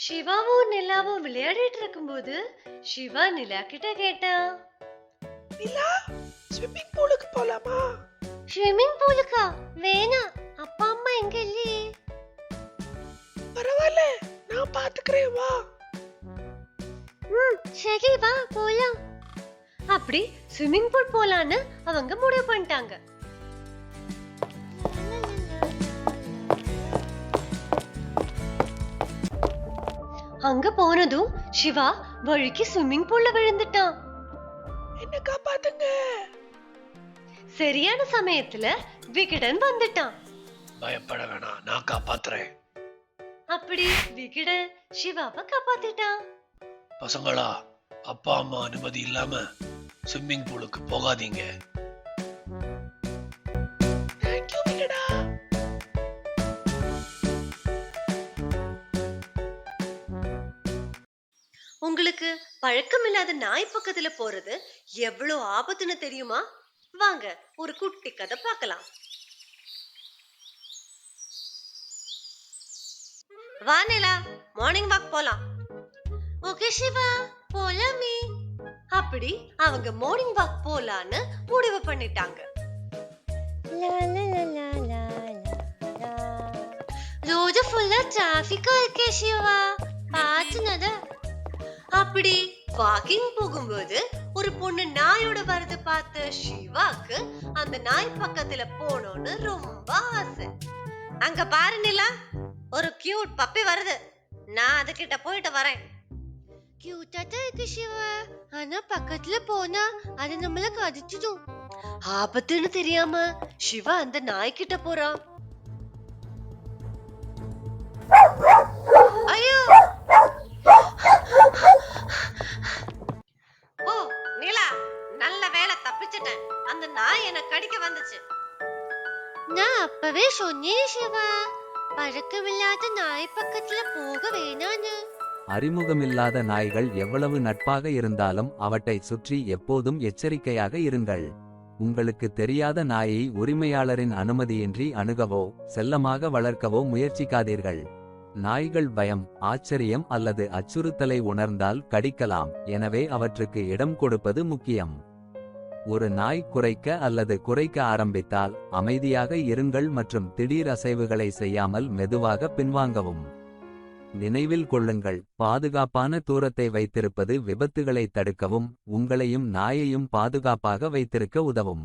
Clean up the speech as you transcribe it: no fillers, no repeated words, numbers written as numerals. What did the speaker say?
சிவாவும் நிலாவும் விளையாடிட்டு இருக்கும்போது சிவா நிலா கிட்ட கேட்டான். நிலா, ஸ்விம்மிங் பூலுக்கு போலாமா? ஸ்விம்மிங் பூலுக்கா? வேணாம், அப்பா அம்மா எங்க இல்லையே. பரவாயில்ல, நான் பாத்துக்கிறேன், வா. சரி வா போலாம். அப்படி ஸ்விம்மிங் பூல் போலான்னு அவங்க முடிவு பண்ணிட்டாங்க. அங்க போனதும் சிவா வழுக்கி ஸ்விம்மிங் பூல்ல விழுந்துட்டான். என்ன காப்பாத்துங்க. சரியான சமயத்துல விகடன் வந்துட்டான். பயப்பட வேணாம், நான் காப்பாத்துறேன். அப்படி விகடன் சிவாவை காப்பாத்திட்டான். பசங்களா, அப்பா அம்மா அனுமதி இல்லாம ஸ்விம்மிங் பூலுக்கு போகாதீங்க. தேங்க்யூ விகடா. உங்களுக்கு பழக்கமில்லாத நாய் பக்கத்துல போறது எவ்வளவு ஆபத்துன்னு தெரியுமா? வாங்க ஒரு குட்டி கதை பார்க்கலாம். வா நிலா, மார்னிங் வாக் போலாம். ஓகே சிவா, போலாமே. அப்படி அவங்க மார்னிங் வாக் போலான்னு முடிவு பண்ணிட்டாங்க. ரோடு ஃபுல்லா டிராஃபிக்கா இருக்கே சிவா, பார்த்து நட. அப்படி வாக்கிங் போகும்போது ஒரு பொண்ணு நாயோட வரது பார்த்த சிவாக்கு அந்த நாய் பக்கத்துல போனோன்னு ரொம்ப ஆசை. அங்க பாரு நிலா, ஒரு கியூட் பப்பி வருது, நான் அதுகிட்ட போயிட்டு வரேன். கியூட்டா தான் இருக்கு சிவா, ஆனா பக்கத்துல போனா அது நம்மள கடிச்சிடும். ஆபத்துன்னு தெரியாம சிவா அந்த நாய்கிட்ட போறான். ஐயோ, ஓ நிலா, நல்ல வேளை தப்பிச்சிட்டேன். அந்த நாய் என்ன கடிக்க வந்துச்சு. நான் அப்பவே சொன்னேன் சிவா, பழக்கமில்லாத நாய் பக்கத்துல போக வேணான்னு. அறிமுகமில்லாத நாய்கள் எவ்வளவு நட்பாக இருந்தாலும் அவற்றை சுற்றி எப்போதும் எச்சரிக்கையாக இருங்கள். உங்களுக்கு தெரியாத நாயை உரிமையாளரின் அனுமதியின்றி அணுகவோ செல்லமாக வளர்க்கவோ முயற்சிக்காதீர்கள். நாய்கள் பயம், ஆச்சரியம் அல்லது அச்சுறுத்தலை உணர்ந்தால் கடிக்கலாம், எனவே அவற்றுக்கு இடம் கொடுப்பது முக்கியம். ஒரு நாய் குறைக்க அல்லது குறைக்க ஆரம்பித்தால் அமைதியாக இருங்கள் மற்றும் திடீர் அசைவுகளை செய்யாமல் மெதுவாக பின்வாங்கவும். நினைவில் கொள்ளுங்கள், பாதுகாப்பான தூரத்தை வைத்திருப்பது விபத்துகளை தடுக்கவும் உங்களையும் நாயையும் பாதுகாப்பாக வைத்திருக்க உதவும்.